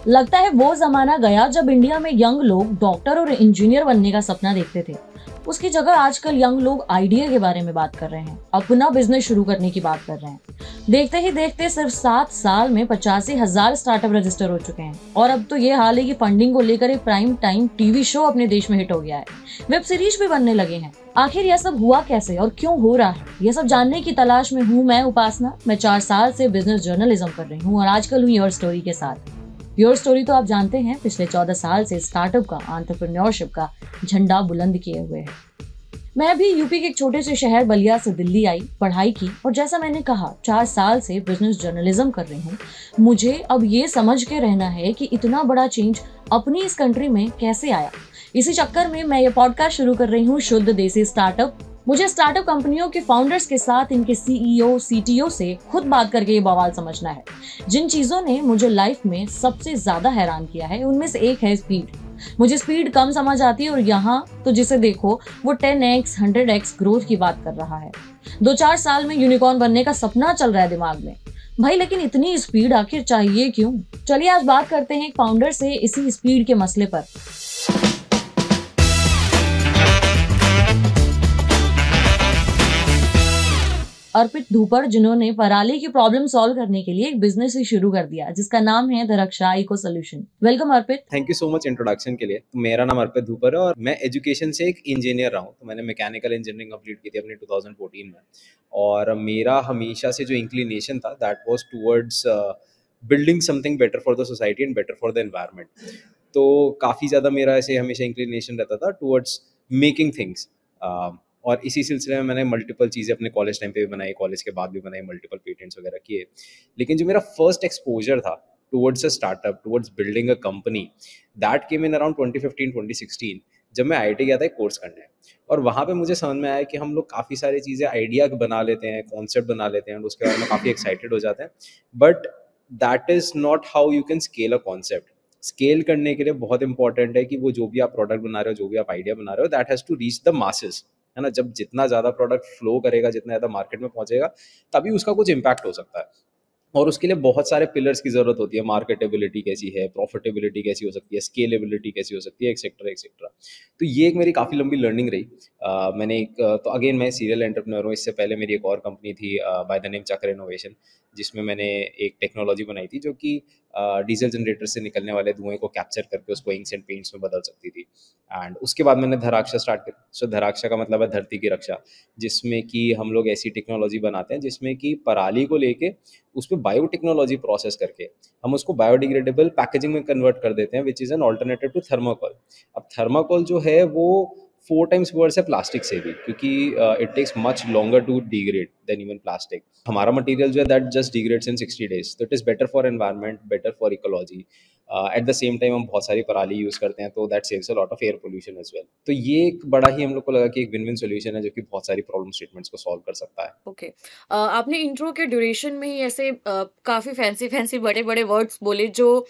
लगता है वो जमाना गया जब इंडिया में यंग लोग डॉक्टर और इंजीनियर बनने का सपना देखते थे। उसकी जगह आजकल यंग लोग आइडिया के बारे में बात कर रहे हैं, अपना बिजनेस शुरू करने की बात कर रहे हैं। देखते ही देखते सिर्फ 7 साल में 85,000 स्टार्टअप रजिस्टर हो चुके हैं। और अब तो ये हाल है कि फंडिंग को लेकर एक प्राइम टाइम टीवी शो अपने देश में हिट हो गया है। वेब सीरीज भी बनने लगे हैं। आखिर यह सब हुआ कैसे और क्यों हो रहा है, यह सब जानने की तलाश में हूँ मैं, उपासना। मैं 4 साल से बिजनेस जर्नलिज्म कर रही हूँ और आजकल हूँ योर स्टोरी के साथ। योर स्टोरी तो आप जानते हैं, पिछले 14 साल से स्टार्टअप का, एंटरप्रेन्योरशिप का झंडा बुलंद किए हुए है। मैं भी यूपी के एक छोटे से शहर बलिया से दिल्ली आई, पढ़ाई की और जैसा मैंने कहा 4 साल से बिजनेस जर्नलिज्म कर रही हूँ। मुझे अब ये समझ के रहना है कि इतना बड़ा चेंज अपनी इस कंट्री में कैसे आया। इसी चक्कर में मैं ये पॉडकास्ट शुरू कर रही हूँ, शुद्ध देसी स्टार्टअप। मुझे स्टार्टअप कंपनियों के फाउंडर्स के साथ इनके सीईओ सीटीओ से खुद बात करके ये बवाल समझना है। जिन चीजों ने मुझे लाइफ में सबसे ज्यादा हैरान किया है उनमें से एक है स्पीड। मुझे स्पीड कम समझ आती है और यहाँ तो जिसे देखो वो 10x 100x ग्रोथ की बात कर रहा है। 2-4 साल में यूनिकॉर्न बनने का सपना चल रहा है दिमाग में। भाई लेकिन इतनी स्पीड आखिर चाहिए क्यों? चलिए आज बात करते हैं एक फाउंडर से इसी स्पीड के मसले पर। अर्पित धूपर, जिन्होंने पराली की प्रॉब्लम सॉल्व करने के लिए एक बिजनेस ही शुरू कर दिया जिसका नाम है Dharaksha eco solution. Welcome Arpit. Thank you so much introduction के लिए। तो मेरा नाम अर्पित धूपर है और मैं एजुकेशन से एक इंजीनियर रहा हूँ। तो मैंने मैकेनिकल इंजीनियरिंग कंप्लीट की थी अपने 2014 में। और मेरा हमेशा से जो इंक्लिनेशन था that was towards building something better for the society and better for the environment. तो काफ़ी ज़्यादा मेरा ऐसे हमेशा इंक्लिनेशन रहता था टुवर्ड्स मेकिंग थिंग्स। और इसी सिलसिले में मैंने मल्टीपल चीज़ें अपने कॉलेज टाइम पे भी बनाई, कॉलेज के बाद भी बनाई, मल्टीपल पेटेंट्स वगैरह किए। लेकिन जो मेरा फर्स्ट एक्सपोजर था towards a startup, towards building a company, that came in around 2015-2016 जब मैं आईआईटी गया था एक कोर्स करने। और वहाँ पे मुझे समझ में आया कि हम लोग काफ़ी सारी चीज़ें आइडिया बना लेते हैं, कॉन्सेप्ट बना लेते हैं और उसके बारे में काफ़ी एक्साइटेड हो जाते हैं, but that is not how you can scale a concept. Scale करने के लिए बहुत इंपॉर्टेंट है कि वो जो भी आप प्रोडक्ट बना रहे हो, जो भी आप आइडिया बना रहे हो, that has to reach the masses, है ना। जब जितना ज़्यादा प्रोडक्ट फ्लो करेगा, जितना ज़्यादा मार्केट में पहुँचेगा, तभी उसका कुछ इम्पैक्ट हो सकता है। और उसके लिए बहुत सारे पिलर्स की ज़रूरत होती है। मार्केटेबिलिटी कैसी है, प्रॉफिटेबिलिटी कैसी हो सकती है, स्केलेबिलिटी कैसी हो सकती है, एक्सेट्रा एक्सेट्रा। तो ये एक मेरी काफ़ी लंबी लर्निंग रही। मैंने एक तो अगेन मैं सीरियल एंटरप्रेन्योर हूँ। इससे पहले मेरी एक और कंपनी थी बाय द नेम चक्र इनोवेशन, जिसमें मैंने एक टेक्नोलॉजी बनाई थी जो कि डीजल जनरेटर से निकलने वाले धुएं को कैप्चर करके उसको इंक्स एंड पेंट्स में बदल सकती थी। एंड उसके बाद मैंने धराक्षा स्टार्ट करी। सो धराक्षा का मतलब है धरती की रक्षा, जिसमें कि हम लोग ऐसी टेक्नोलॉजी बनाते हैं जिसमें कि पराली को लेके उसमें बायोटेक्नोलॉजी प्रोसेस करके हम उसको बायोडिग्रेडेबल पैकेजिंग में कन्वर्ट कर देते हैं, which is an alternative to thermocol. अब थर्माकोल जो है वो 4 टाइम्स वर्स है प्लास्टिक से भी, क्योंकि it takes much longer to degrade than even plastic. हमारा मटेरियल जो है that just degrades in 60 days। तो it is better for environment, better for ecology. At the same time हम बहुत सारी पराली यूज़ करते हैं, तो that saves a lot of air pollution as well. तो ये एक बड़ा ही हम लोग को लगा कि एक विन विन सोल्यूशन है जो कि बहुत सारी प्रॉब्लम स्टेटमेंट्स को सॉल्व कर सकता है। ओके। आपने इंट्रो के ड्यूरेशन में ही ऐसे काफ़ी फैंसी फैंसी बड़े बड़े वर्ड्स बोले जो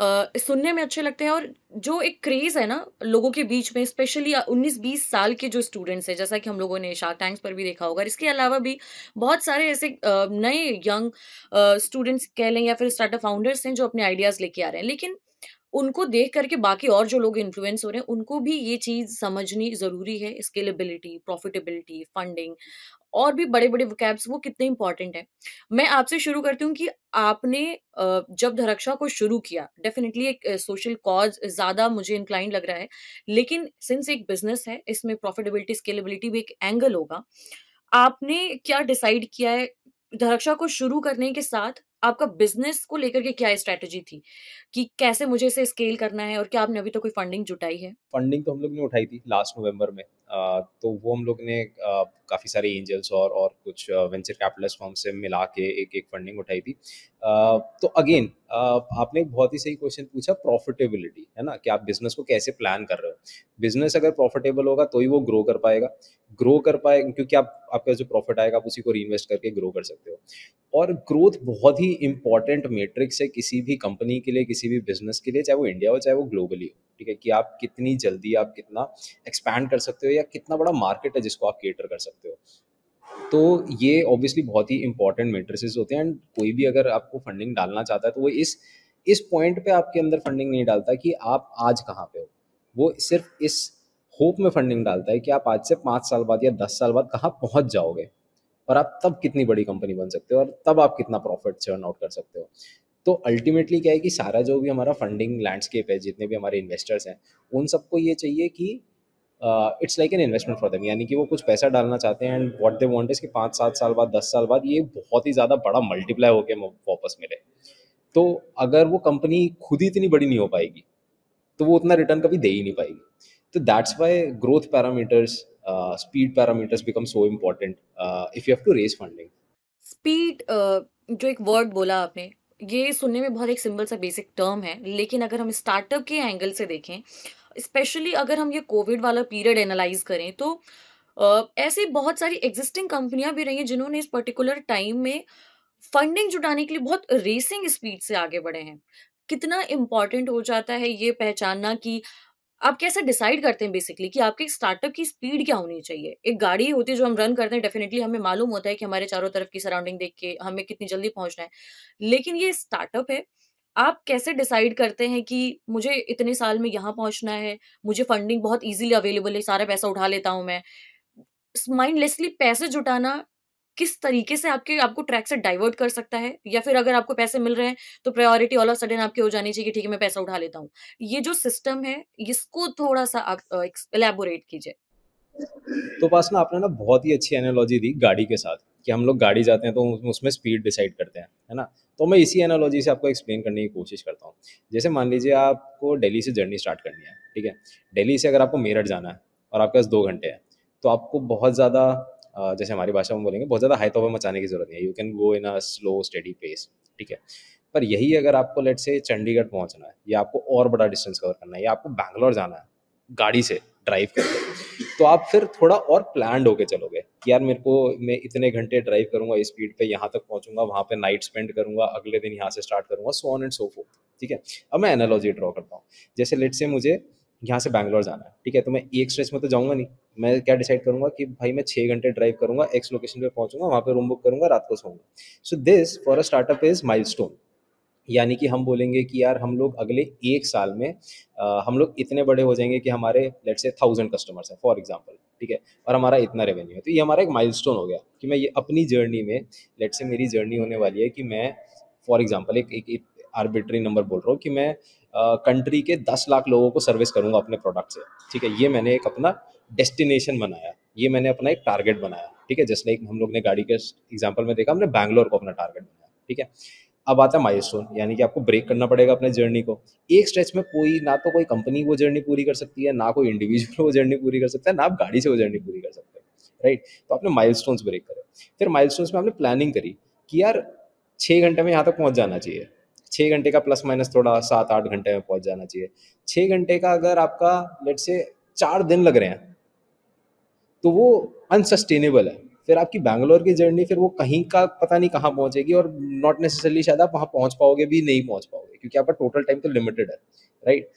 सुनने में अच्छे लगते हैं, और जो एक क्रेज है ना लोगों के बीच में, स्पेशली 19-20 साल के जो स्टूडेंट्स हैं, जैसा कि हम लोगों ने शार्क टैंक्स पर भी देखा होगा। इसके अलावा भी बहुत सारे ऐसे नए यंग स्टूडेंट्स कह लें या फिर स्टार्टअप फाउंडर्स हैं जो अपने आइडियाज लेके आ रहे हैं, लेकिन उनको देख करके बाकी और जो लोग इन्फ्लुएंस हो रहे हैं उनको भी ये चीज समझनी जरूरी है। स्केलेबिलिटी, प्रॉफिटेबिलिटी, फंडिंग और भी बड़े-बड़े वोकैब्स वो कितने इंपॉर्टेंट हैं। मैं आपसे शुरू करती हूँ कि आपने जब धरक्षा को शुरू किया, डेफिनिटली एक सोशल कॉज ज़्यादा मुझे इंक्लाइंड लग रहा है, लेकिन सिंस एक बिज़नेस है, इसमें प्रॉफिटेबिलिटी, स्केलेबिलिटी भी एक एंगल होगा। आपने क्या डिसाइड किया है? धरक्षा को शुरू करने के साथ आपका बिज़नेस को लेकर के क्या स्ट्रैटेजी थी कि कैसे मुझे इसे स्केल करना है, और क्या आपने अभी तक कोई फंडिंग जुटाई है? फंडिंग तो हम लोग ने उठाई थी लास्ट नवंबर में। तो वो हम लोग ने काफ़ी सारे एंजल्स और कुछ वेंचर कैपिटलिस्ट फर्म से मिला के एक एक फंडिंग उठाई थी। तो अगेन आपने एक बहुत ही सही क्वेश्चन पूछा, प्रॉफिटेबिलिटी, है ना, कि आप बिजनेस को कैसे प्लान कर रहे हो। बिजनेस अगर प्रॉफिटेबल होगा तो ही वो ग्रो कर पाएगा। ग्रो कर पाए क्योंकि आपका जो प्रॉफिट आएगा आप उसी को रीइन्वेस्ट करके ग्रो कर सकते हो। और ग्रोथ बहुत ही इंपॉर्टेंट मैट्रिक्स है किसी भी कंपनी के लिए, किसी भी बिजनेस के लिए, चाहे वो इंडिया हो चाहे वो ग्लोबली हो। ठीक है, कि आप कितनी जल्दी, आप कितना एक्सपैंड कर सकते हो या कितना बड़ा मार्केट है जिसको आप केटर कर सकते हो। तो ये ऑब्वियसली बहुत ही इंपॉर्टेंट मैट्रिसेस होते हैं। एंड कोई भी अगर आपको फंडिंग डालना चाहता है तो वो इस इस पॉइंट पे आपके अंदर फंडिंग नहीं डालता कि आप आज कहाँ पे हो, वो सिर्फ इस होप में फंडिंग डालता है कि आप आज से 5 साल बाद या 10 साल बाद कहाँ पहुँच जाओगे, और आप तब कितनी बड़ी कंपनी बन सकते हो, और तब आप कितना प्रॉफिट चर्न आउट कर सकते हो। तो अल्टीमेटली क्या है कि सारा जो भी हमारा फंडिंग लैंडस्केप है, जितने भी हमारे इन्वेस्टर्स हैं, उन सबको ये चाहिए कि it's like an investment for them, यानी कि वो कुछ पैसा डालना चाहते हैं and what they want is कि 5-7 साल बाद, 10 साल बाद ये बहुत ही ज़्यादा बड़ा मल्टीप्लाई होकर वापस मिले। तो अगर वो कंपनी खुद ही इतनी बड़ी नहीं हो पाएगी तो वो उतना रिटर्न कभी दे ही नहीं पाएगी। तो that's why growth parameters, speed parameters become so important if you have to raise funding. Speed, जो एक वर्ड बोला आपने, ये सुनने में बहुत एक सिंपल सा बेसिक टर्म है, लेकिन अगर हम स्टार्टअप के एंगल से देखें, स्पेशली अगर हम ये कोविड वाला पीरियड एनालाइज करें, तो ऐसी बहुत सारी एग्जिस्टिंग कंपनियां भी रही हैं जिन्होंने इस पर्टिकुलर टाइम में फंडिंग जुटाने के लिए बहुत रेसिंग स्पीड से आगे बढ़े हैं। कितना इम्पोर्टेंट हो जाता है ये पहचानना कि आप कैसे डिसाइड करते हैं बेसिकली कि आपके स्टार्टअप की स्पीड क्या होनी चाहिए। एक गाड़ी होती है जो हम रन करते हैं, डेफिनेटली हमें मालूम होता है कि हमारे चारों तरफ की सराउंडिंग देख के हमें कितनी जल्दी पहुंचना है। लेकिन ये स्टार्टअप है, आप कैसे डिसाइड करते हैं कि मुझे इतने साल में यहाँ पहुंचना है, मुझे फंडिंग बहुत इजीली अवेलेबल है, सारा पैसा उठा लेता हूँ मैं। माइंडलेसली पैसे जुटाना किस तरीके से आपको ट्रैक से डाइवर्ट कर सकता है, या फिर अगर आपको पैसे मिल रहे हैं तो प्रायोरिटी ऑल ऑफ सडन आपकी हो जानी चाहिए कि ठीक है मैं पैसा उठा लेता हूँ। ये जो सिस्टम है, इसको थोड़ा सा आप एलैबोरेट कीजिए। तो पास ना आपने ना बहुत ही अच्छी एनालॉजी दी गाड़ी के साथ, कि हम लोग गाड़ी जाते हैं तो उसमें स्पीड डिसाइड करते हैं, है ना। तो मैं इसी एनालॉजी से आपको एक्सप्लेन करने की कोशिश करता हूँ। जैसे मान लीजिए आपको दिल्ली से जर्नी स्टार्ट करनी है, ठीक है। दिल्ली से अगर आपको मेरठ जाना है और आपके पास 2 घंटे हैं, तो आपको बहुत ज़्यादा जैसे हमारी भाषा में बोलेंगे, बहुत ज़्यादा हाई तौबा मचाने की जरूरत नहीं है। You can go in a slow steady pace, ठीक है। पर यही अगर आपको लेट से चंडीगढ़ पहुंचना है, या आपको और बड़ा डिस्टेंस कवर करना है, या आपको बैंगलोर जाना है गाड़ी से ड्राइव करके, तो आप फिर थोड़ा और प्लान्ड होके चलोगे कि यार मैं इतने घंटे ड्राइव करूंगा इस स्पीड पे, यहाँ तक पहुंचूंगा, वहाँ पे नाइट स्पेंड करूंगा, अगले दिन यहाँ से स्टार्ट करूंगा, सो ऑन एंड सो फोर्थ, ठीक है। अब मैं एनालॉजी ड्रॉ करता हूँ। जैसे लेट से मुझे यहाँ से बैंगलोर जाना है, ठीक है, तो मैं एक स्ट्रेच में तो जाऊंगा नहीं। मैं क्या डिसाइड करूंगा कि भाई मैं 6 घंटे ड्राइव करूंगा, एक्स लोकेशन पे पहुंचूंगा, वहाँ पे रूम बुक करूंगा, रात को सोऊंगा। So this for a startup is milestone. यानी कि हम बोलेंगे कि यार हम लोग अगले 1 साल में हम लोग इतने बड़े हो जाएंगे कि हमारे लेट्स से 1000 कस्टमर्स हैं फॉर एग्जांपल, ठीक है, और हमारा इतना रेवेन्यू है। तो ये हमारा एक माइलस्टोन हो गया कि मैं ये अपनी जर्नी में, लेट्स से मेरी जर्नी होने वाली है कि मैं फॉर एग्जांपल एक आर्बिट्री नंबर बोल रहा हूँ कि मैं कंट्री के 10 लाख लोगों को सर्विस करूंगा अपने प्रोडक्ट से, ठीक है। ये मैंने एक अपना डेस्टिनेशन बनाया, ये मैंने अपना एक टारगेट बनाया, ठीक है। जस्ट लाइक हम लोग ने गाड़ी के एग्जाम्पल में देखा, हमने बैंगलोर को अपना टारगेट बनाया, ठीक है। अब आता है माइलस्टोन, यानी कि आपको ब्रेक करना पड़ेगा अपने जर्नी को। एक स्ट्रेच में ना तो कोई कंपनी वो जर्नी पूरी कर सकती है, ना कोई इंडिविजुअल वो जर्नी पूरी कर सकता है, ना आप गाड़ी से वो जर्नी पूरी कर सकते हैं, राइट। तो आपने माइलस्टोन्स ब्रेक करे। फिर माइलस्टोन्स में आपने प्लानिंग करी कि यार 6 घंटे में यहाँ तक पहुँच जाना चाहिए। 6 घंटे का प्लस माइनस थोड़ा 7-8 घंटे में पहुँच जाना चाहिए। 6 घंटे का अगर आपका लेट से 4 दिन लग रहे हैं, तो वो अनसस्टेनेबल है। फिर आपकी बैंगलोर की जर्नी फिर वो कहीं का पता नहीं कहाँ पहुंचेगी, और नॉट नेसेसरली शायद आप वहाँ पहुंच पाओगे भी नहीं पहुंच पाओगे, क्योंकि आपका टोटल टाइम तो लिमिटेड है, राइट।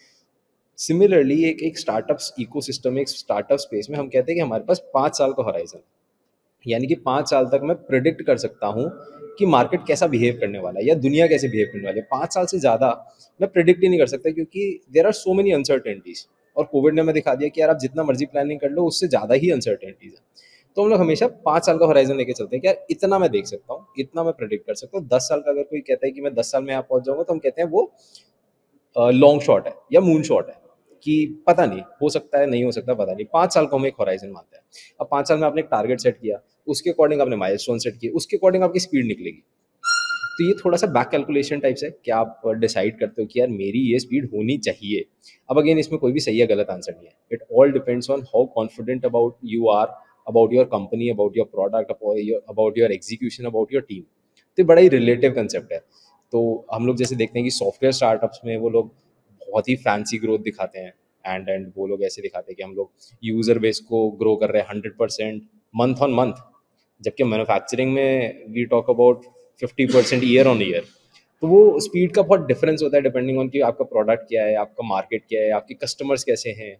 सिमिलरली एक स्टार्टअप्स इकोसिस्टम, एक स्टार्टअप स्पेस में हम कहते हैं कि हमारे पास 5 साल का हॉराइजन, यानी कि 5 साल तक मैं प्रिडिक्ट कर सकता हूँ कि मार्केट कैसा बिहेव करने वाला है या दुनिया कैसे बिहेव करने वाली है। 5 साल से ज़्यादा मैं प्रिडिक्ट ही नहीं कर सकता, क्योंकि there are so many uncertainties. और कोविड ने हमें दिखा दिया कि यार आप जितना मर्जी प्लानिंग कर लो, उससे ज़्यादा ही अनसर्टेनिटीज है। तो हम लोग हमेशा 5 साल का हॉराइजन लेके चलते हैं कि यार इतना मैं देख सकता हूँ, इतना मैं प्रिडिक्ट कर सकता हूँ। 10 साल का अगर कोई कहता है कि मैं 10 साल में यहाँ पहुँच जाऊँगा, तो हम कहते हैं वो लॉन्ग शॉट है या मून शॉट है, कि पता नहीं, हो सकता है, नहीं हो सकता, पता नहीं। 5 साल को हम एक हॉराइजन मानते हैं। अब 5 साल में आपने एक टारगेट सेट किया, उसके अकॉर्डिंग आपने माइलस्टोन सेट किए, उसके अकॉर्डिंग आपकी स्पीड निकलेगी। तो ये थोड़ा सा बैक कैलकुलेशन टाइप्स है कि आप डिसाइड करते हो कि यार मेरी ये स्पीड होनी चाहिए। अब अगेन इसमें कोई भी सही या गलत आंसर नहीं है। It all depends on how confident about you are, about your company, about your product, about your execution, about your team. तो ये बड़ा ही रिलेटिव कंसेप्ट है। तो हम लोग जैसे देखते हैं कि सॉफ्टवेयर स्टार्टअप्स में वो लोग बहुत ही फैंसी ग्रोथ दिखाते हैं, एंड वो लोग ऐसे दिखाते हैं कि हम लोग यूजर बेस को ग्रो कर रहे हैं 100% मंथ ऑन मंथ, जबकि मैन्युफैक्चरिंग में we talk about 50% year on year. तो वो स्पीड का बहुत डिफरेंस होता है डिपेंडिंग ऑन कि आपका प्रोडक्ट क्या है, आपका मार्केट क्या है, आपके कस्टमर्स कैसे हैं,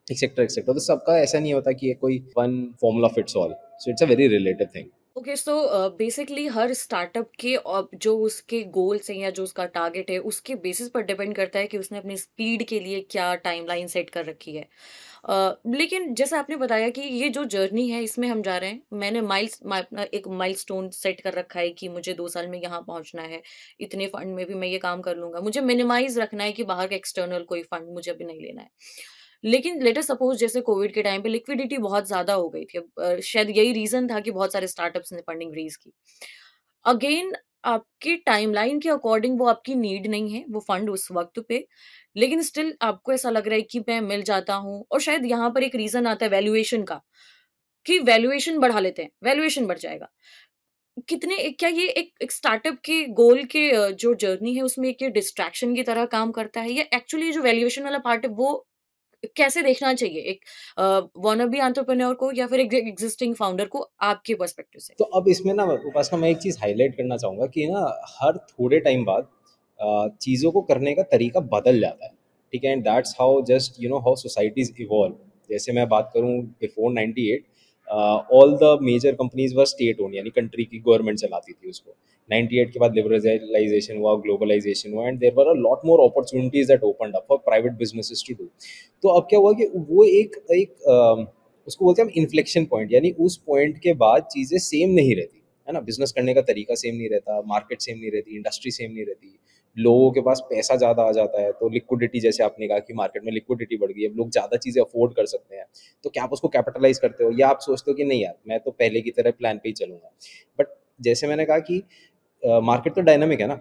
एक्सेट्रा एक्सेट्रा। तो सबका ऐसा नहीं होता कि ये कोई one formula fits all. So it's a very related thing. Okay, so basically her startup के जो उसके गोल्स हैं या जो उसका टारगेट है उसके बेसिस पर डिपेंड करता है कि उसने अपनी स्पीड के लिए क्या टाइमलाइन सेट कर रखी है। लेकिन जैसा आपने बताया कि ये जो जर्नी है इसमें हम जा रहे हैं, मैंने अपना एक माइलस्टोन सेट कर रखा है कि मुझे 2 साल में यहाँ पहुंचना है, इतने फंड में भी मैं ये काम कर लूंगा, मुझे मिनिमाइज रखना है कि बाहर का एक्सटर्नल कोई फंड मुझे अभी नहीं लेना है। लेकिन लेट अस सपोज जैसे कोविड के टाइम पे लिक्विडिटी बहुत ज्यादा हो गई थी, अब शायद यही रीजन था कि बहुत सारे स्टार्टअप्स ने फंडिंग रेज की। अगेन आपकी टाइमलाइन के अकॉर्डिंग वो आपकी नीड नहीं है वो फंड उस वक्त पे, लेकिन स्टिल आपको ऐसा लग रहा है कि मैं मिल जाता हूँ, और शायद यहाँ पर एक रीजन आता है वैल्यूएशन का, कि वैल्यूएशन बढ़ा लेते हैं, वैल्यूएशन बढ़ जाएगा। क्या ये एक स्टार्टअप के गोल के जो जर्नी है उसमें एक ये डिस्ट्रैक्शन की तरह काम करता है, या एक्चुअली जो वैल्यूएशन वाला पार्ट है वो कैसे देखना चाहिए एक वानाबी एंटरप्रेन्योर को या फिर एक एग्जिस्टिंग फाउंडर को आपके पर्सपेक्टिव से? तो अब इसमें ना उपासना, मैं एक चीज़ हाईलाइट करना चाहूँगा कि ना हर थोड़े टाइम बाद चीज़ों को करने का तरीका बदल जाता है, ठीक है। And that's how just how societies evolve. जैसे मैं बात करूँ before 98, all the major companies were state owned, यानी कंट्री की गवर्नमेंट चलाती थी उसको। 98 के बाद लिबरलाइजेशन हुआ, ग्लोबलाइजेशन हुआ, and there were a lot more opportunities that opened up for private businesses to do. तो अब क्या हुआ कि वो एक एक उसको बोलते हैं हम इन्फ्लेक्शन पॉइंट, यानी उस पॉइंट के बाद चीज़ें सेम नहीं रहती, है ना। बिजनेस करने का तरीका सेम नहीं रहता, मार्केट सेम नहीं रहती, इंडस्ट्री सेम नहीं रहती, लोगों के पास पैसा ज़्यादा आ जाता है, तो लिक्विडिटी, जैसे आपने कहा कि मार्केट में लिक्विडिटी बढ़ गई है, अब लोग ज़्यादा चीज़ें अफोर्ड कर सकते हैं। तो क्या आप उसको कैपिटलाइज करते हो, या आप सोचते हो कि नहीं यार मैं तो पहले की तरह प्लान पे ही चलूंगा। बट जैसे मैंने कहा कि मार्केट तो डायनामिक है ना।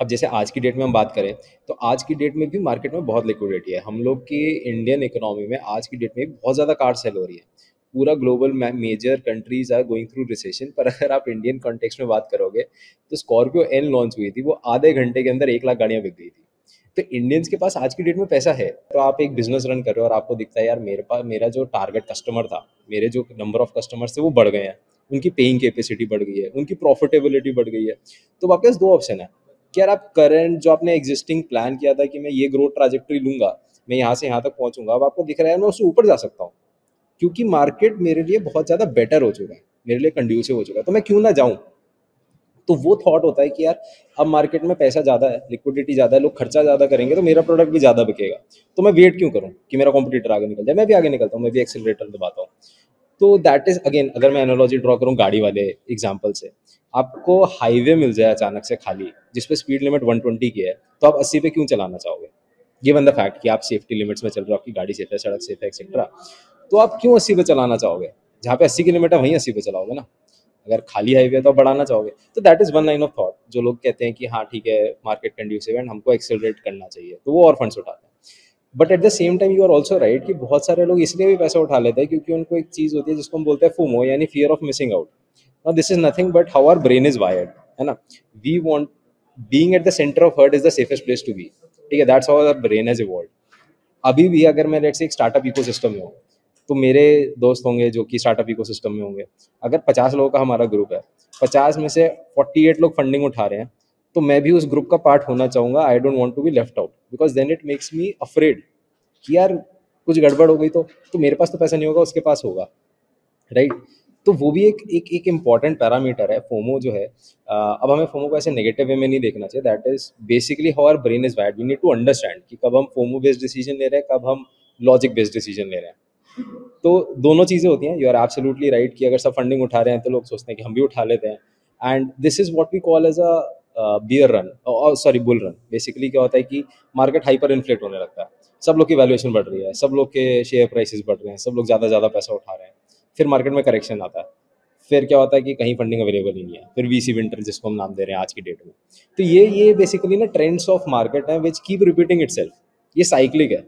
अब जैसे आज की डेट में हम बात करें, तो आज की डेट में भी मार्केट में बहुत लिक्विडिटी है। हम लोग की इंडियन इकोनॉमी में आज की डेट में भी बहुत ज़्यादा कार सेल हो रही है। पूरा global major countries are going through recession, पर अगर आप इंडियन कॉन्टेक्स्ट में बात करोगे तो स्कॉर्पियो एन लॉन्च हुई थी, वो आधे घंटे के अंदर 1 लाख गाड़ियाँ बिक गई थी। तो इंडियंस के पास आज की डेट में पैसा है, तो आप एक बिजनेस रन कर रहे हो और आपको दिखता है यार मेरे पास, मेरा जो टारगेट कस्टमर था, मेरे जो नंबर ऑफ कस्टमर्स थे वो बढ़ गए हैं, उनकी पेइंग कैपेसिटी बढ़ गई है, उनकी प्रॉफिटेबिलिटी बढ़ गई है। तो आपके पास दो ऑप्शन है कि यार आप करंट जो आपने एग्जिस्टिंग प्लान किया था कि मैं ये ग्रोथ ट्राजेक्टरी लूंगा, मैं यहाँ से यहाँ तक पहुंचूंगा, अब आपको दिख रहा है मैं उससे ऊपर जा सकता हूँ, क्योंकि मार्केट मेरे लिए बहुत ज़्यादा बेटर हो चुका है, मेरे लिए कंड्यूसिव हो चुका है, तो मैं क्यों ना जाऊँ। तो वो थॉट होता है कि यार अब मार्केट में पैसा ज़्यादा है, लिक्विडिटी ज़्यादा है, लोग खर्चा ज़्यादा करेंगे, तो मेरा प्रोडक्ट भी ज़्यादा बिकेगा, तो मैं वेट क्यों करूँ कि मेरा कॉम्पिटिटर आगे निकल जाए, मैं भी आगे निकलता हूँ, मैं भी एक्सेलरेटर दबाता हूँ। तो दैट इज अगेन, अगर मैं एनालॉजी ड्रॉ करूँ गाड़ी वाले एग्जाम्पल से, आपको हाईवे मिल जाए अचानक से खाली, जिसपे स्पीड लिमिट 120 की है, तो आप 80 पे क्यों चलाना चाहोगे। गिवन द फैक्ट कि आप सेफ्टी लिमिट्स में चल रहे हो, आपकी गाड़ी सेफ है, सड़क सेफ है, एक्सेट्रा, तो आप क्यों 80 पे चलाना चाहोगे। जहाँ पे 80 की लिमिट है वहीं 80 पे चलाओगे ना। अगर खाली हाईवे है तो आप बढ़ाना चाहोगे। तो that is one line of thought, जो लोग कहते हैं कि हाँ ठीक है मार्केट कंड्यूसिव है एंड हमको एक्सेलरेट करना चाहिए, तो वो और फंड्स उठाते हैं। But at the same time you are also right कि बहुत सारे लोग इसलिए भी पैसा उठा लेते हैं क्योंकि उनको एक चीज़ होती है जिसको हम बोलते हैं फोमो, यानी fear of missing out. Now this is nothing but how our brain is wired, है ना। We want being at the centre of herd is the safest place to be, ठीक है, that's how our brain has evolved. अभी भी अगर मैं let's say एक startup ecosystem में हूँ, तो मेरे दोस्त होंगे जो कि स्टार्टअप इकोसिस्टम में होंगे, अगर 50 लोगों का हमारा ग्रुप है, 50 में से 48 लोग फंडिंग उठा रहे हैं, तो मैं भी उस ग्रुप का पार्ट होना चाहूँगा। I don't want to be left out, because then it makes me afraid कि यार कुछ गड़बड़ हो गई तो मेरे पास तो पैसा नहीं होगा, उसके पास होगा, राइट। तो वो भी एक एक एक इम्पॉर्टेंट पैरामीटर है फोमो जो है। अब हमें फोमो को ऐसे नेगेटिव वे में नहीं देखना चाहिए, that is basically how our brain is wired. We need to understand कि कब हम फोमो बेस्ड डिसीजन ले रहे हैं, कब हम लॉजिक बेस्ड डिसीजन ले रहे हैं। तो दोनों चीज़ें होती हैं। यू आर एब्सोल्युटली राइट कि अगर सब फंडिंग उठा रहे हैं तो लोग सोचते हैं कि हम भी उठा लेते हैं, and this is what we call as a bear run, sorry bull run. Basically क्या होता है कि मार्केट हाइपर इन्फ्लेट होने लगता है, सब लोग की वैल्यूएशन बढ़ रही है, सब लोग के शेयर प्राइसेस बढ़ रहे हैं, सब लोग ज़्यादा ज़्यादा पैसा उठा रहे हैं, फिर मार्केट में करेक्शन आता है, फिर क्या होता है कि कहीं फंडिंग अवेलेबल ही नहीं है, फिर वीसी विंटर जिसको हम नाम दे रहे हैं आज की डेट में। तो ये बेसिकली ना ट्रेंड्स ऑफ मार्केट है विच कीप रिपीटिंग इटसेल्फ। ये साइक्लिक है,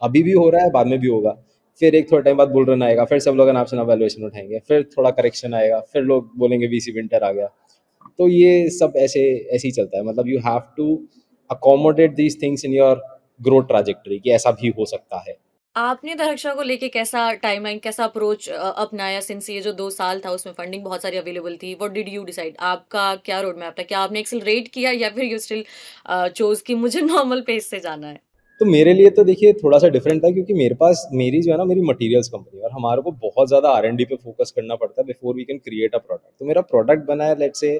अभी भी हो रहा है, बाद में भी होगा, फिर एक थोड़ा टाइम बाद बुल रन आएगा, फिर सब लोग अनाप शनाप वैल्यूएशन उठाएंगे, फिर थोड़ा करेक्शन आएगा, फिर लोग बोलेंगे वीसी विंटर आ गया। तो ये सब ऐसे ही चलता है। मतलब you have to accommodate these things in your growth trajectory कि ऐसा भी हो सकता है। आपने दरक्षा को लेके कैसा टाइमलाइन, कैसा अप्रोच अपनाया? सिंस ये जो 2 साल था उसमें फंडिंग बहुत सारी अवेलेबल थी, व्हाट डिड यू डिसाइड? आपका क्या रोड मैप था? क्या आपने एक्सेलरेट किया या फिर यू स्टिल चोज कि मुझे नॉर्मल पेस से जाना है? तो मेरे लिए तो देखिए थोड़ा सा डिफरेंट था, क्योंकि मेरे पास मेरी जो है ना मेरी मटेरियल्स कंपनी है, और हमारे को बहुत ज़्यादा R&D पे फोकस करना पड़ता है before we can create a product. तो मेरा प्रोडक्ट बना है लेट्स से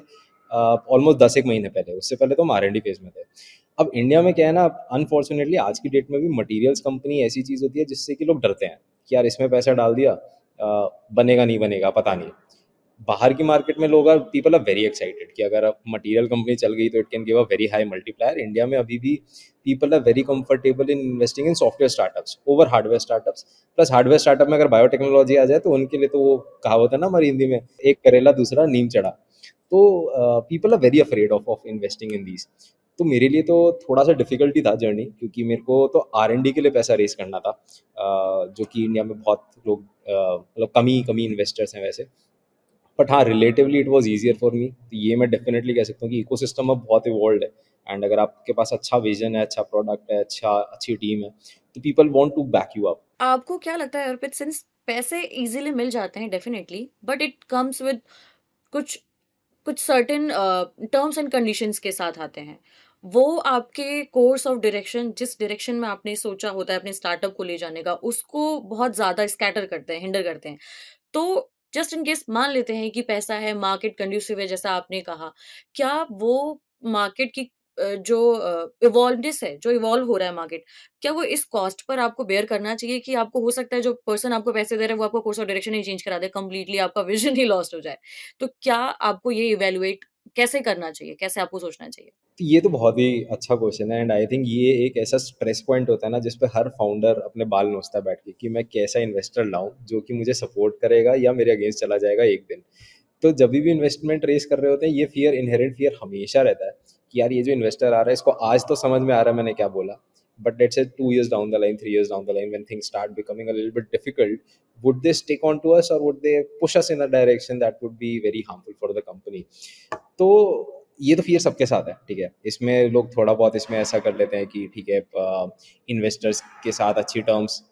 ऑलमोस्ट 10 एक महीने पहले, उससे पहले तो हम R&D फेज में थे। अब इंडिया में क्या है ना, अनफॉर्चुनेटली आज की डेट में भी मटेरियल्स कंपनी ऐसी चीज़ होती है जिससे कि लोग डरते हैं कि यार इसमें पैसा डाल दिया, बनेगा नहीं बनेगा पता नहीं। बाहर की मार्केट में लोग पीपल आर वेरी एक्साइटेड कि अगर अब मटेरियल कंपनी चल गई तो it can give a very high multiplier. India में अभी भी people are very comfortable in investing in software startups over hardware startups. Plus hardware startup में अगर बायोटेक्नोलॉजी आ जाए तो उनके लिए तो वो कहावत है ना हमारी हिंदी में, एक करेला दूसरा नीम चढ़ा। तो people are very afraid of investing in these. तो मेरे लिए तो थोड़ा सा डिफिकल्टी था जर्नी, क्योंकि मेरे को तो R&D के लिए पैसा रेस करना था, जो कि इंडिया में बहुत लोग मतलब कमी कमी इन्वेस्टर्स हैं वैसे। बट हाँ, relatively it was easier for me. तो ये मैं डेफिनेटली कह सकता हूँ कि इकोसिस्टम अब बहुत इवॉल्व है, एंड अगर आपके पास अच्छा विजन है, अच्छा प्रोडक्ट है, अच्छी टीम है, तो people want to back you up. आपको क्या लगता है अर्पित, सिंस पैसे इजीली मिल जाते हैं definitely, but it comes with कुछ कुछ सर्टेन टर्म्स एंड कंडीशंस के साथ आते हैं, वो आपके कोर्स ऑफ डायरेक्शन, जिस डायरेक्शन में आपने सोचा होता है अपने स्टार्टअप को ले जाने का, उसको बहुत ज्यादा स्कैटर करते हैं, हिंडर करते हैं। तो जस्ट इन केस मान लेते हैं कि पैसा है, मार्केट कंड्यूसिव है जैसा आपने कहा, क्या वो मार्केट की जो इवॉल्वनेस है, जो इवॉल्व हो रहा है मार्केट, क्या वो इस कॉस्ट पर आपको बेयर करना चाहिए कि आपको हो सकता है जो पर्सन आपको पैसे दे रहा है वो आपको course of direction he change करा दे, कंप्लीटली आपका विजन ही लॉस्ट हो जाए। तो क्या आपको ये इवेल्युएट कैसे करना चाहिए, कैसे आपको सोचना चाहिए? तो ये तो बहुत ही अच्छा क्वेश्चन है, एंड आई थिंक ये एक ऐसा स्ट्रेस पॉइंट होता है ना जिस पे हर फाउंडर अपने बाल नोचता है बैठ के कि मैं कैसा इन्वेस्टर लाऊं जो कि मुझे सपोर्ट करेगा या मेरे अगेंस्ट चला जाएगा एक दिन। तो जब भी इन्वेस्टमेंट रेस कर रहे होते हैं, ये फियर, इनहेरेंट फियर हमेशा रहता है कि यार ये जो इन्वेस्टर आ रहा है इसको आज तो समझ में आ रहा है मैंने क्या बोला, but let's say 2 years down the line, 3 years down the line, when things start becoming a little bit difficult, would they stick on to us or would they push us in a direction that would be very harmful for the company? तो ये तो फिर सबके साथ है, ठीक है। इसमें लोग थोड़ा बहुत इसमें ऐसा कर लेते हैं कि ठीक है, इन्वेस्टर्स के साथ अच्छी टर्म्स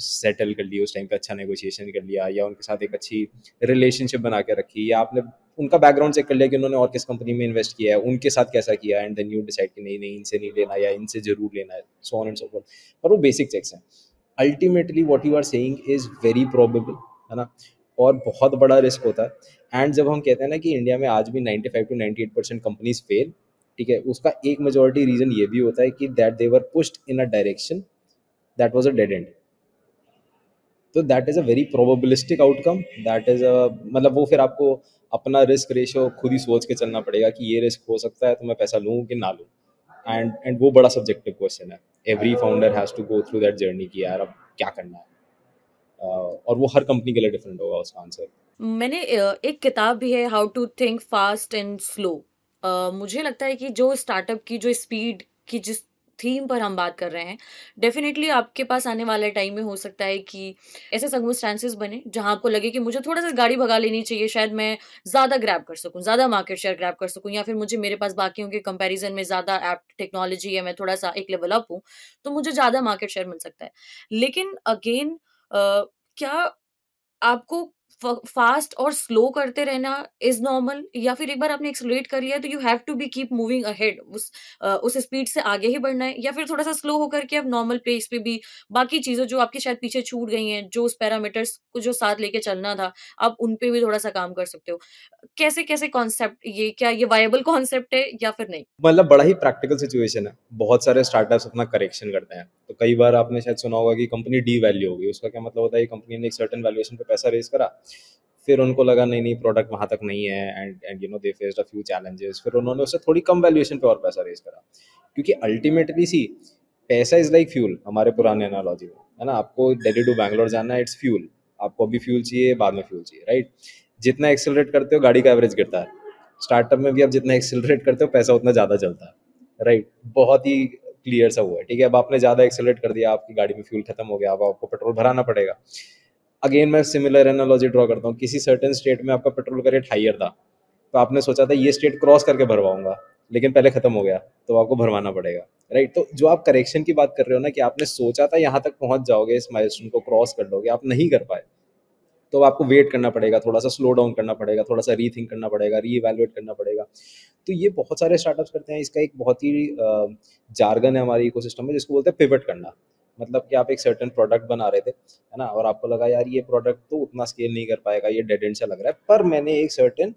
सेटल कर ली, उस टाइम पे अच्छा नेगोशिएशन कर लिया, या उनके साथ एक अच्छी रिलेशनशिप बना के रखी, या आपने उनका बैकग्राउंड चेक कर लिया कि उन्होंने और किस कंपनी में इन्वेस्ट किया है, उनके साथ कैसा किया, एंड देन यू डिसाइड कि नहीं नहीं इनसे नहीं लेना या इनसे जरूर लेना है, so on and so forth. पर वो बेसिक चेक्स हैं। Ultimately what you are saying is very probable, है ना, और बहुत बड़ा रिस्क होता है। एंड जब हम कहते हैं ना कि इंडिया में आज भी 95 to 98% कंपनीज फेल, ठीक है, उसका एक मेजोरिटी रीजन ये भी होता है कि that they were pushed in a direction that was a dead end. तो that is a very probabilistic outcome, that is a मतलब वो फिर आपको अपना रिस्क रेशियो खुद ही सोच के चलना पड़ेगा कि ये रिस्क हो सकता है तो मैं पैसा लूँ कि ना लूँ। एंड वो बड़ा सब्जेक्टिव क्वेश्चन है। Every founder has to go through that journey कि यार अब क्या करना है। और वो हर कंपनी के लिए डिफरेंट होगा उसका आंसर। मैंने एक किताब भी है, how to think fast and slow. मुझे लगता है कि जो स्टार्टअप की जो स्पीड की जिस थीम पर हम बात कर रहे हैं, डेफिनेटली आपके पास आने वाले टाइम में हो सकता है कि ऐसे सर्कमस्टांसेस बने जहां आपको लगे कि मुझे थोड़ा सा गाड़ी भगा लेनी चाहिए, शायद मैं ज्यादा ग्रैब कर सकूं, ज्यादा मार्केट शेयर ग्रैब कर सकूं, या फिर मुझे मेरे पास बाकियों के कंपैरिजन में ज्यादा ऐप टेक्नोलॉजी है, मैं थोड़ा सा एक लेवल अप हूं, तो मुझे ज्यादा मार्केट शेयर मिल सकता है। लेकिन अगेन, क्या आपको फास्ट और स्लो करते रहना इज नॉर्मल, या फिर एक बार आपने एक्सेलरेट कर लिया तो you have to be keep moving ahead, उस स्पीड से आगे ही बढ़ना है, या फिर थोड़ा सा स्लो होकर के अब नॉर्मल पेस पे भी बाकी चीजें जो आपकी शायद पीछे छूट गई हैं, जो उस पैरामीटर्स को जो साथ लेके चलना था, आप उन पे भी थोड़ा सा काम कर सकते हो। कैसे कैसे कॉन्सेप्ट, ये क्या ये वायबल कॉन्सेप्ट है या फिर नहीं? मतलब बड़ा ही प्रैक्टिकल सिचुएशन है। बहुत सारे स्टार्टअप्स अपना करेक्शन करते हैं, तो कई बार आपने शायद सुना होगा कि कंपनी डी वैल्यू हो गई। उसका क्या मतलब होता है, कंपनी ने एक सर्टेन वैल्यूएशन पे पैसा रेज करा, फिर उनको लगा नहीं नहीं प्रोडक्ट वहां तक नहीं है, and you know they faced a few challenges, फिर उन्होंने उससे थोड़ी कम वैल्यूएशन पे और पैसा रेज करा। क्योंकि अल्टीमेटली सी, पैसा इज लाइक फ्यूल हमारे पुराने एनालॉजी में, है ना। आपको दिल्ली टू बैंगलोर जाना है, इट्स फ्यूल। आपको अभी फ्यूल चाहिए, बाद में फ्यूल चाहिए, राइट। जितना एक्सेलरेट करते हो गाड़ी का एवरेज गिरता है। स्टार्टअप में भी आप जितना एक्सेलरेट करते हो पैसा उतना ज़्यादा चलता है, राइट। बहुत ही क्लियर सा हुआ है, ठीक है। अब आपने ज़्यादा एक्सेलरेट कर दिया, आपकी गाड़ी में फ्यूल खत्म हो गया, अब आपको पेट्रोल भराना पड़ेगा। अगेन मैं सिमिलर एनालॉजी ड्रॉ करता हूँ। किसी सर्टेन स्टेट में आपका पेट्रोल का रेट हाइयर था, तो आपने सोचा था ये स्टेट क्रॉस करके भरवाऊंगा, लेकिन पहले खत्म हो गया, तो आपको भरवाना पड़ेगा, राइट। तो जो आप करेक्शन की बात कर रहे हो ना, कि आपने सोचा था यहाँ तक पहुंच जाओगे, इस माइलस्टोन को क्रॉस कर लोगे, आप नहीं कर पाए, तो आपको वेट करना पड़ेगा, थोड़ा सा स्लो डाउन करना पड़ेगा, थोड़ा सा रीथिंक करना पड़ेगा, रीइवैल्यूएट करना पड़ेगा। तो ये बहुत सारे स्टार्टअप्स करते हैं। इसका एक बहुत ही जार्गन है हमारे इकोसिस्टम में जिसको बोलते हैं पिवट करना। मतलब कि आप एक सर्टेन प्रोडक्ट बना रहे थे, है ना, और आपको लगा यार ये प्रोडक्ट तो उतना स्केल नहीं कर पाएगा, ये डेड एंड सा लग रहा है, पर मैंने एक सर्टेन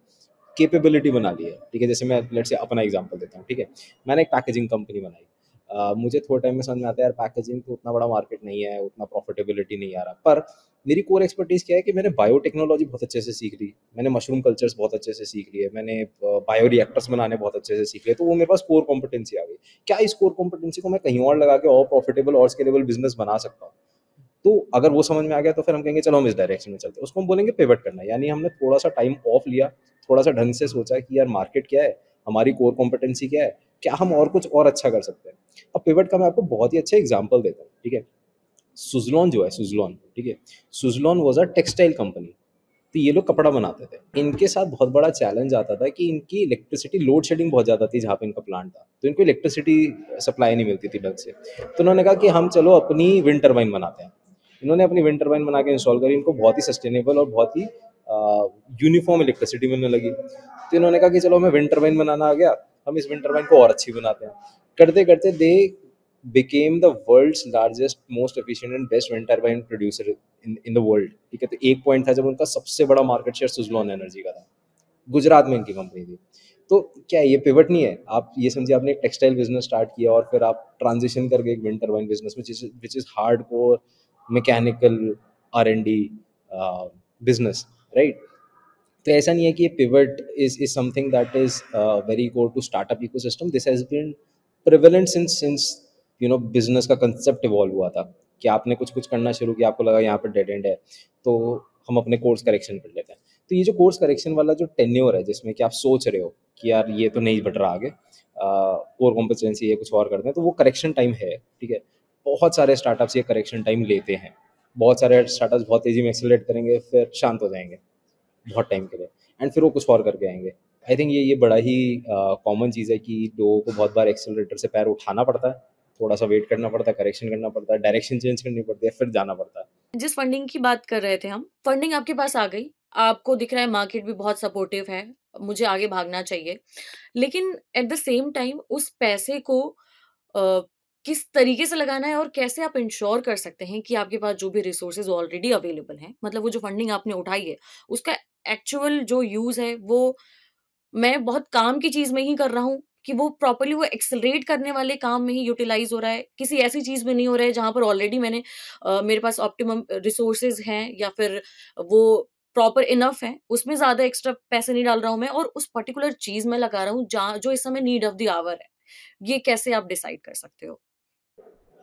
कैपेबिलिटी बना ली है, ठीक है। जैसे मैं लेट से अपना एग्जांपल देता हूँ, ठीक है। मैंने एक पैकेजिंग कंपनी बनाई। मुझे थोड़े टाइम में समझ में आता है यार पैकेजिंग तो उतना बड़ा मार्केट नहीं है, उतना प्रॉफिटेबिलिटी नहीं आ रहा, पर मेरी कोर एक्सपर्टीज़ क्या है कि मैंने बायोटेक्नोलॉजी बहुत अच्छे से सीख ली, मैंने मशरूम कल्चर्स बहुत अच्छे से सीख लिए, मैंने बायो रिएक्टर्स बनाने बहुत अच्छे से सीख लिए, तो वो मेरे पास कोर कॉम्पिटेंसी आ गई। क्या इस कोर कॉम्पिटेंसी को मैं कहीं और लगा के और प्रॉफिटेबल और स्केलेबल बिजनेस बना सकता हूँ? तो अगर वो समझ में आ गया तो फिर हम कहेंगे चलो हम इस डायरेक्शन में चलते हैं। उसको हम बोलेंगे पिवट करना, यानी हमने थोड़ा सा टाइम ऑफ लिया, थोड़ा सा ढंग से सोचा कि यार मार्केट क्या है, हमारी कोर कॉम्पिटेंसी क्या है, क्या हम और कुछ और अच्छा कर सकते हैं। अब पिवट का मैं आपको बहुत ही अच्छा एग्जाम्पल देता हूँ, ठीक है। सुजलॉन जो है, सुजलॉन, ठीक है, Suzlon was a textile company. तो ये लोग कपड़ा बनाते थे। इनके साथ बहुत बड़ा चैलेंज आता था कि इनकी इलेक्ट्रिसिटी लोड शेडिंग बहुत ज़्यादा थी जहाँ पे इनका प्लांट था, तो इनको इलेक्ट्रिसिटी सप्लाई नहीं मिलती थी ढंग से। तो उन्होंने कहा कि हम चलो अपनी विंड टर्बाइन बनाते हैं। इन्होंने अपनी विंड टर्बाइन बना के इंस्टॉल करी, इनको बहुत ही सस्टेनेबल और बहुत ही यूनिफॉर्म इलेक्ट्रिसिटी मिलने लगी। तो इन्होंने कहा कि चलो हमें विंड टर्बाइन बनाना आ गया, हम इस विंड टर्बाइन को और अच्छी बनाते हैं। करते करते दे became the world's largest, most efficient and best wind turbine producer in the world, ठीक है। तो एक पॉइंट था जब उनका सबसे बड़ा मार्केट शेयर सुजलॉन एनर्जी का था, गुजरात में इनकी कंपनी थी। तो क्या ये पिवट नहीं है? आप ये समझिए आपने एक टेक्सटाइल बिजनेस स्टार्ट किया और फिर आप ट्रांजिशन कर गए एक विंड टर्बाइन बिजनेस में, which is hard core mechanical R&D business, right. तो ऐसा नहीं है कि ये pivot is something that is very core to startup ecosystem. This has been prevalent since business का कंसेप्ट इवॉल्व हुआ था कि आपने कुछ कुछ करना शुरू किया, आपको लगा यहाँ पर डेड एंड है, तो हम अपने कोर्स करेक्शन कर लेते हैं। तो ये जो कोर्स करेक्शन वाला जो टेन्योर है जिसमें कि आप सोच रहे हो कि यार ये तो नहीं बढ़ रहा आगे, कोर कॉम्पिटेंसी ये कुछ और करते हैं, तो वो करेक्शन टाइम है, ठीक है। बहुत सारे स्टार्टअप्स ये करेक्शन टाइम लेते हैं। बहुत सारे स्टार्टअप्स बहुत तेजी में एक्सेलरेट करेंगे, फिर शांत हो जाएंगे बहुत टाइम के लिए, एंड फिर वो कुछ और करके आएंगे। आई थिंक ये बड़ा ही कॉमन चीज़ है कि लोगों को बहुत बार एक्सेलरेटर से पैर उठाना पड़ता है, थोड़ा सा वेट करना पड़ता है, करेक्शन करना पड़ता है, डायरेक्शन चेंज करनी पड़ती है, फिर जाना पड़ता है। जिस फंडिंग की बात कर रहे थे हम, फंडिंग आपके पास आ गई, आपको दिख रहा है मार्केट भी बहुत सपोर्टिव है, मुझे आगे भागना चाहिए। लेकिन एट द सेम टाइम उस पैसे को अ, किस तरीके से लगाना है और कैसे आप इंश्योर कर सकते हैं कि आपके पास जो भी रिसोर्सेज ऑलरेडी अवेलेबल हैं, मतलब वो जो फंडिंग आपने उठाई है, उसका एक्चुअल जो यूज़ है वो मैं बहुत काम की चीज़ में ही कर रहा हूँ कि वो प्रॉपर्ली वो एक्सेलरेट करने वाले काम में ही यूटिलाइज़ हो रहा है, किसी ऐसी चीज़ में नहीं हो रहा है जहाँ पर ऑलरेडी मेरे पास ऑप्टिमम रिसोर्सेज़ हैं या फिर वो प्रॉपर इनफ है, उसमें ज़्यादा एक्स्ट्रा पैसे नहीं डाल रहा हूँ मैं और उस पर्टिकुलर चीज़ में लगा रहा हूँ जहाँ जो इस समय नीड ऑफ द आवर है। ये कैसे आप डिसाइड कर सकते हो?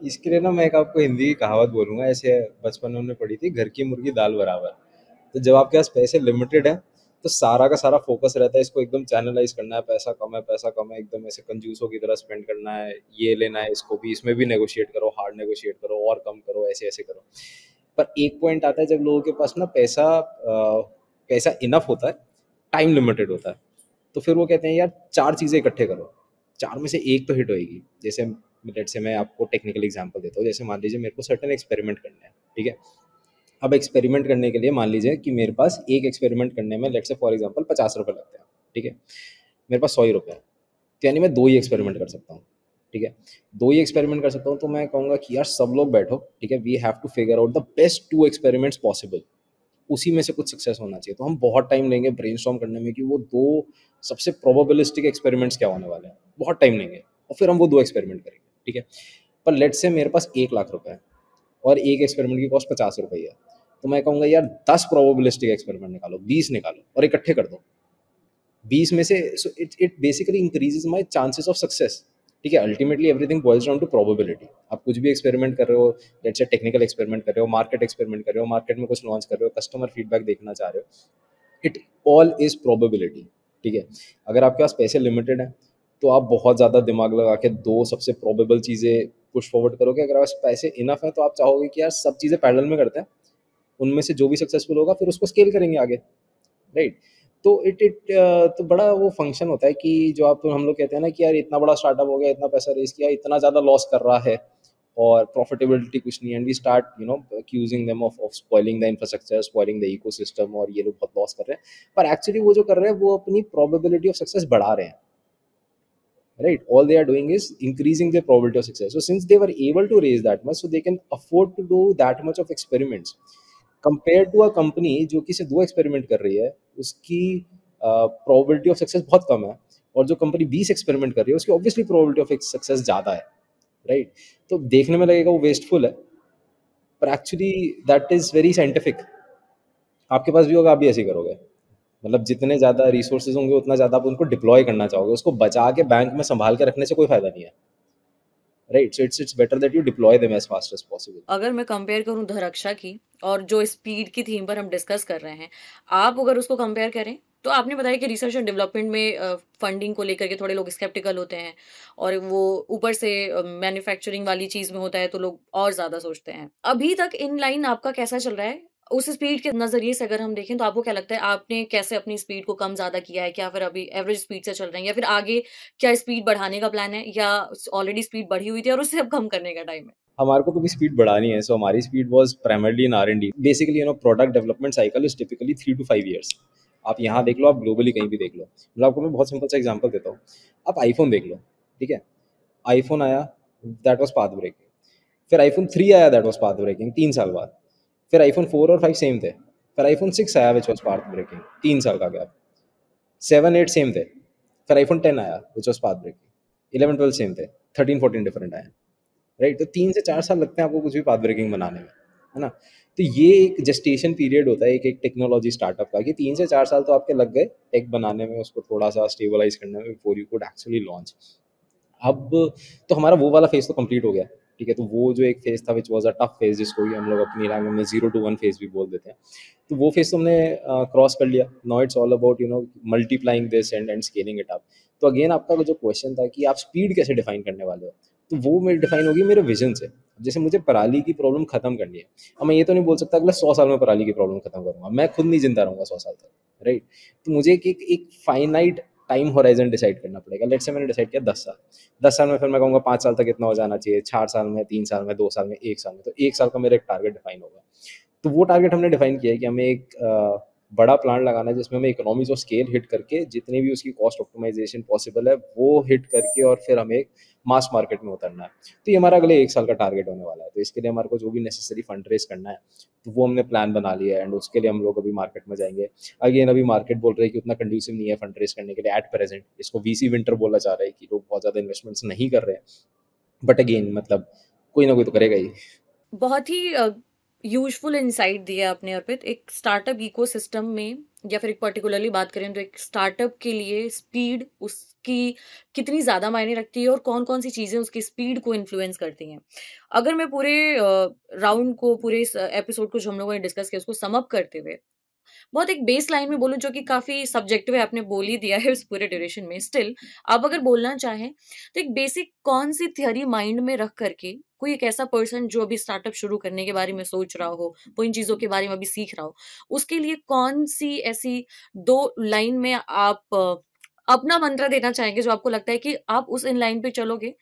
इसके लिए ना मैं एक आपको हिंदी की कहावत बोलूँगा, ऐसे बचपन में हमने पढ़ी थी, घर की मुर्गी दाल बराबर। तो जब आपके पास पैसे लिमिटेड है तो सारा का सारा फोकस रहता है इसको एकदम चैनलाइज करना है, पैसा कम है, पैसा कम है, एकदम ऐसे कंजूसों की तरह स्पेंड करना है, ये लेना है, इसको भी, इसमें भी नेगोशिएट करो, हार्ड नेगोशिएट करो और कम करो, ऐसे ऐसे करो। पर एक पॉइंट आता है जब लोगों के पास ना पैसा इनफ होता है, टाइम लिमिटेड होता है, तो फिर वो कहते हैं यार चार चीज़ें इकट्ठे करो, चार में से एक तो हिट होएगी। जैसे लेट्स से मैं आपको टेक्निकल एग्जांपल देता हूँ, जैसे मान लीजिए मेरे को सर्टेन एक्सपेरिमेंट करना है, ठीक है। अब एक्सपेरिमेंट करने के लिए मान लीजिए कि मेरे पास एक एक्सपेरिमेंट करने में लेट्स से फॉर एग्जांपल 50 रुपये लगते हैं, ठीक है। मेरे पास 100 ही रुपये है, तो यानी मैं दो ही एक्सपेरिमेंट कर सकता हूँ, ठीक है। दो ही एक्सपेरिमेंट कर सकता हूँ, तो मैं कहूँगा कि यार सब लोग बैठो, ठीक है, we have to figure out the best 2 experiments possible, उसी में से कुछ सक्सेस होना चाहिए। तो हम बहुत टाइम लेंगे ब्रेनस्टॉर्म करने में कि वो दो सबसे प्रोबेबिलिस्टिक एक्सपेरिमेंट्स क्या होने वाले हैं, बहुत टाइम लेंगे और फिर हम वो दो एक्सपेरिमेंट करेंगे, ठीक है। पर लेट्स से मेरे पास 1 लाख रुपए है और एक एक्सपेरिमेंट की कॉस्ट 50 रुपये है, तो मैं कहूँगा यार 10 प्रोबेबिलिस्टिक एक्सपेरिमेंट निकालो, 20 निकालो और इकट्ठे कर दो 20 में से। So it it basically increases my chances of success, ठीक है। Ultimately everything boils down to probability. आप कुछ भी एक्सपेरिमेंट कर रहे हो, लेट्स से टेक्निकल एक्सपेरिमेंट कर रहे हो, मार्केट एक्सपेरिमेंट कर रहे हो, मार्केट में कुछ लॉन्च कर रहे हो, कस्टमर फीडबैक देखना चाह रहे हो, इट ऑल इज प्रोबेबिलिटी, ठीक है। अगर आपके पास पैसे लिमिटेड है तो आप बहुत ज़्यादा दिमाग लगा के दो सबसे प्रोबेबल चीज़ें पुश फॉरवर्ड करोगे। अगर आपके पास पैसे इनफ है तो आप चाहोगे कि यार सब चीज़ें पैरेलल में करते हैं, उनमें से जो भी सक्सेसफुल होगा फिर उसको स्केल करेंगे आगे, राइट। तो तो बड़ा वो फंक्शन होता है कि जो आप हम लोग कहते हैं ना कि यार इतना बड़ा स्टार्टअप हो गया, इतना पैसा रेज किया, इतना ज़्यादा लॉस कर रहा है और प्रॉफिटेबिलिटी कुछ नहीं है, and we start accusing them of spoiling the infrastructure, spoiling the ecosystem, और ये लोग बहुत लॉस कर रहे हैं। पर एक्चुअली वो जो कर रहे हैं वो अपनी प्रोबेबिलिटी ऑफ सक्सेस बढ़ा रहे हैं, right? All they are doing is increasing their probability of success. So since they were able to raise that much, so they can afford to do that much of experiments compared to a company जो कि सिर्फ 2 experiment कर रही है, उसकी probability of success बहुत कम है, और जो कंपनी 20 एक्सपेरिमेंट कर रही है उसकी ऑब्वियसली प्रोबेबिलिटी ऑफ सक्सेस ज़्यादा है, राइट? तो देखने में लगेगा वो वेस्टफुल है, पर actually that is very scientific. आपके पास भी होगा, आप भी ऐसे ही करोगे। मतलब जितने ज़्यादा रिसोर्सेज होंगे उतना ज़्यादा आप उनको डिप्लॉय करना चाहोगे, उसको बचा के बैंक में संभाल के रखने से कोई फायदा नहीं है, right? So it's better that you deploy them as fast as possible. अगर मैं कंपेयर करूं धरक्षा की और जो स्पीड की थीम पर हम डिस्कस कर रहे हैं, आप अगर उसको कंपेयर करें तो आपने बताया कि रिसर्च एंड डेवलपमेंट में फंडिंग को लेकर के थोड़े लोग स्केप्टिकल होते हैं, और वो ऊपर से मैन्युफैक्चरिंग वाली चीज में होता है तो लोग और ज्यादा सोचते हैं। अभी तक इन लाइन आपका कैसा चल रहा है? उस स्पीड के नजरिए से अगर हम देखें तो आपको क्या लगता है, आपने कैसे अपनी स्पीड को कम ज्यादा किया है? क्या फिर अभी एवरेज स्पीड से चल रहे हैं, या फिर आगे क्या स्पीड बढ़ाने का प्लान है, या ऑलरेडी स्पीड बढ़ी हुई थी और उससे अब कम करने का टाइम है? हमारे को तो भी स्पीड बढ़ानी है, सो हमारी speed was primarily in R&D। Basically product development cycle is typically 3 to 5 years। आप यहाँ देख लो, आप ग्लोबली कहीं भी देख लो। मतलब आपको मैं बहुत सिंपल सा एग्जांपल देता हूँ। आप आईफोन देख लो, ठीक है? आईफोन आया, दैट वाज पाथ ब्रेकिंग। फिर आईफोन 3 आया, दैट वाज पाथ ब्रेकिंग 3 साल बाद। फिर आईफोन 4 और 5 सेम थे। फिर आईफोन 6 आया विच वाज पाथ ब्रेकिंग, 3 साल का गैप। 7 8 सेम थे। फिर आईफोन 10 आया which was path breaking. 11 12 same थे। 13 14 डिफरेंट आए, राइट? तो 3 से 4 साल लगते हैं आपको कुछ भी पाथ ब्रेकिंग बनाने में, है ना? तो ये एक जेस्टेशन पीरियड होता है एक एक टेक्नोलॉजी स्टार्टअप का, कि 3 से 4 साल तो आपके लग गए टेक बनाने में, उसको थोड़ा सा स्टेबलाइज करने में, before you could actually launch. अब तो हमारा वो वाला फेज तो कंप्लीट हो गया, ठीक है? तो वो जो एक फेज था which was a tough phase, जिसको भी हम लोग अपनी लैंग्वेज में 0 to 1 फेज भी बोल देते हैं, तो वो फेज तो हमने क्रॉस कर लिया। Now it's all about multiplying this and scaling it up. तो अगेन आपका जो क्वेश्चन था कि आप स्पीड कैसे डिफाइन करने वाले हो, तो वो मेरी डिफाइन होगी मेरे विजन से। जैसे मुझे पराली की प्रॉब्लम खत्म करनी है, अब मैं ये तो नहीं बोल सकता अगले 100 साल में पराली की प्रॉब्लम खत्म करूंगा, मैं खुद नहीं जिंदा रहूंगा 100 साल तक, राइट? तो मुझे एक फाइनाइट टाइम होराइजन डिसाइड करना पड़ेगा। लेट्स से मैंने डिसाइड किया 10 साल। 10 साल में फिर मैं कहूँगा 5 साल तक इतना हो जाना चाहिए, 4 साल में, 3 साल में, 2 साल में, 1 साल में। तो 1 साल का मेरा एक टारगेट डिफाइन होगा। तो वो टारगेट हमने डिफाइन किया है कि हमें एक बड़ा प्लांट लगाना है जिसमें हमें इकोनॉमीज ऑफ स्केल हिट करके जितनी भी उसकी कॉस्ट ऑप्टिमाइजेशन पॉसिबल है वो हिट करके, और फिर हमें एक मास मार्केट में उतरना है। तो ये हमारा अगले 1 साल का टारगेट होने वाला है। तो इसके लिए हमारे को जो भी नेसेसरी फंड रेज करना है, तो वो हमने प्लान बना लिया है, एंड उसके लिए हम लोग अभी मार्केट में जाएंगे। अगेन अभी मार्केट बोल रहे हैं कि उतना कंड्यूसिव नहीं है फंड रेज करने के लिए एट प्रेजेंट। इसको VC विंटर बोला जा रहा है कि लोग बहुत ज़्यादा इन्वेस्टमेंट्स नहीं कर रहे हैं, बट अगेन मतलब कोई ना कोई तो करेगा ही। बहुत ही यूजफुल इंसाइट दिया आपने अर्पित। एक स्टार्टअप इकोसिस्टम में, या फिर एक पर्टिकुलरली बात करें तो एक स्टार्टअप के लिए स्पीड उसकी कितनी ज़्यादा मायने रखती है और कौन कौन सी चीज़ें उसकी स्पीड को इन्फ्लुएंस करती हैं। अगर मैं पूरे राउंड को, पूरे इस एपिसोड को जो हम लोगों ने डिस्कस किया, उसको सम अप करते हुए बहुत एक बेस लाइन में बोलूं, जो कि काफी सब्जेक्टिव है, आपने बोल ही दिया है उस पूरे ड्यूरेशन में, स्टिल आप अगर बोलना चाहें तो एक बेसिक कौन सी थ्योरी माइंड में रख करके कोई एक ऐसा पर्सन जो अभी स्टार्टअप शुरू करने के बारे में सोच रहा हो, वो इन चीजों के बारे में अभी सीख रहा हो, उसके लिए कौन सी ऐसी 2 लाइन में आप अपना मंत्र देना चाहेंगे, जो आपको लगता है कि आप उस इन लाइन पे चलोगे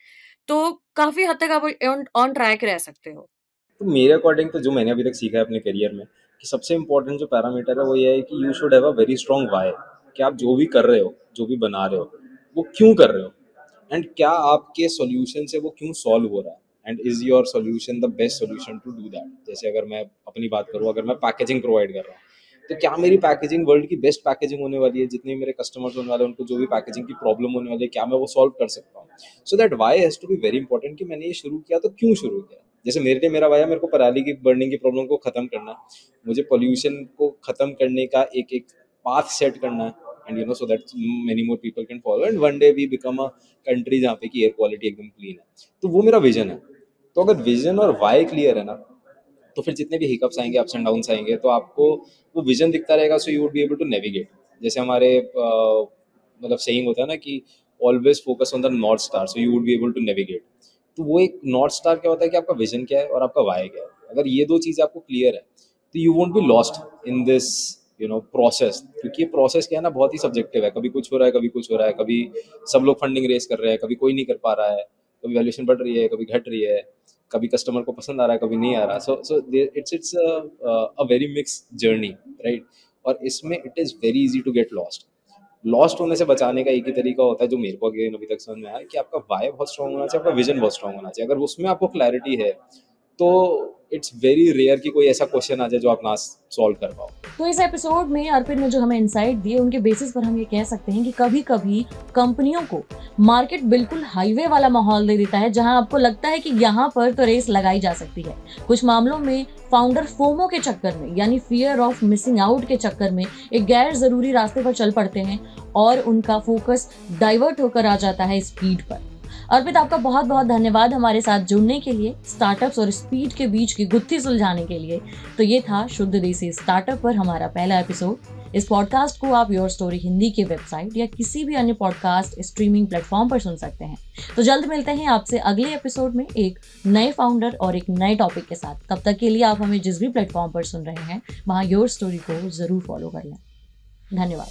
तो काफी हद तक आप ऑन ट्रैक रह सकते हो? तो मेरे अकॉर्डिंग तो जो मैंने अभी तक सीखा है अपने करियर में, कि सबसे इंपॉर्टेंट जो पैरामीटर है वो ये है कि you should have a very strong why. कि आप जो भी कर रहे हो, जो भी बना रहे हो, वो क्यों कर रहे हो, एंड क्या आपके सॉल्यूशन से वो क्यों सॉल्व हो रहा है, and is your solution the best solution to do that. जैसे अगर मैं अपनी बात करूँ, अगर मैं पैकेजिंग प्रोवाइड कर रहा हूँ, तो क्या मेरी पैकेजिंग वर्ल्ड की बेस्ट पैकेजिंग होने वाली है? जितने मेरे कस्टमर्स होने वाले हैं उनको जो भी पैकेजिंग की प्रॉब्लम होने वाली है, क्या मैं वो सॉल्व कर सकता हूँ? So that why has to be very important, कि मैंने ये शुरू किया तो क्यों शुरू किया। जैसे मेरे लिए मेरा वाई है, मेरे को पराली की बर्निंग की प्रॉब्लम को खत्म करना है, मुझे पोल्यूशन को खत्म करने का एक एक पाथ सेट करना है, and so that many more people can follow, and one day we become a country जहाँ पे की एयर क्वालिटी एकदम क्लीन है। तो वो मेरा विजन है। तो अगर विजन और वाई क्लियर है ना, तो फिर जितने भी हिकअप्स आएंगे, अप्स एंड डाउन्स आएंगे, तो आपको वो विजन दिखता रहेगा। So you would be able to navigate. जैसे हमारे मतलब सेइंग होता है ना कि always focus on the north star, so you would be able to navigate. तो वो एक नॉर्थ स्टार क्या होता है कि आपका विजन क्या है और आपका वाई क्या है। अगर ये 2 चीज़ आपको क्लियर है तो you won't be lost in this process. क्योंकि ये प्रोसेस क्या है ना, बहुत ही सब्जेक्टिव है। कभी कुछ हो रहा है, कभी कुछ हो रहा है, कभी सब लोग फंडिंग रेस कर रहे हैं, कभी कोई नहीं कर पा रहा है, कभी वैल्यूएशन बढ़ रही है, कभी घट रही है, कभी कस्टमर को पसंद आ रहा है, कभी नहीं आ रहा। So it's a very mixed journey, right. और इसमें it is very easy to get lost होने से बचाने का एक ही तरीका होता है, जो मेरे को अगेन अभी तक समझ में आया, कि आपका वाई बहुत स्ट्रांग होना चाहिए, आपका विजन बहुत स्ट्रांग होना चाहिए। अगर उसमें आपको क्लैरिटी है तो इट्स वेरी रेयर कि कोई ऐसा क्वेश्चन आ जाए जो आप ना सॉल्व कर पाओ। तो इस एपिसोड में अर्पित ने जो हमें इनसाइट दिए, उनके बेसिस पर हम ये कह सकते हैं कि कभी कभी कंपनियों को मार्केट बिल्कुल हाईवे वाला माहौल दे देता है, जहां आपको लगता है कि यहाँ पर तो रेस लगाई जा सकती है। कुछ मामलों में फाउंडर फोमो के चक्कर में, यानी फियर ऑफ मिसिंग आउट के चक्कर में, एक गैर जरूरी रास्ते पर चल पड़ते हैं और उनका फोकस डाइवर्ट होकर आ जाता है स्पीड पर। अर्पित, आपका बहुत बहुत धन्यवाद हमारे साथ जुड़ने के लिए, स्टार्टअप्स और स्पीड के बीच की गुत्थी सुलझाने के लिए। तो ये था शुद्ध देसी स्टार्टअप पर हमारा पहला एपिसोड। इस पॉडकास्ट को आप योर स्टोरी हिंदी की वेबसाइट या किसी भी अन्य पॉडकास्ट स्ट्रीमिंग प्लेटफॉर्म पर सुन सकते हैं। तो जल्द मिलते हैं आपसे अगले एपिसोड में एक नए फाउंडर और एक नए टॉपिक के साथ। तब तक के लिए आप हमें जिस भी प्लेटफॉर्म पर सुन रहे हैं वहाँ योर स्टोरी को जरूर फॉलो कर लें। धन्यवाद।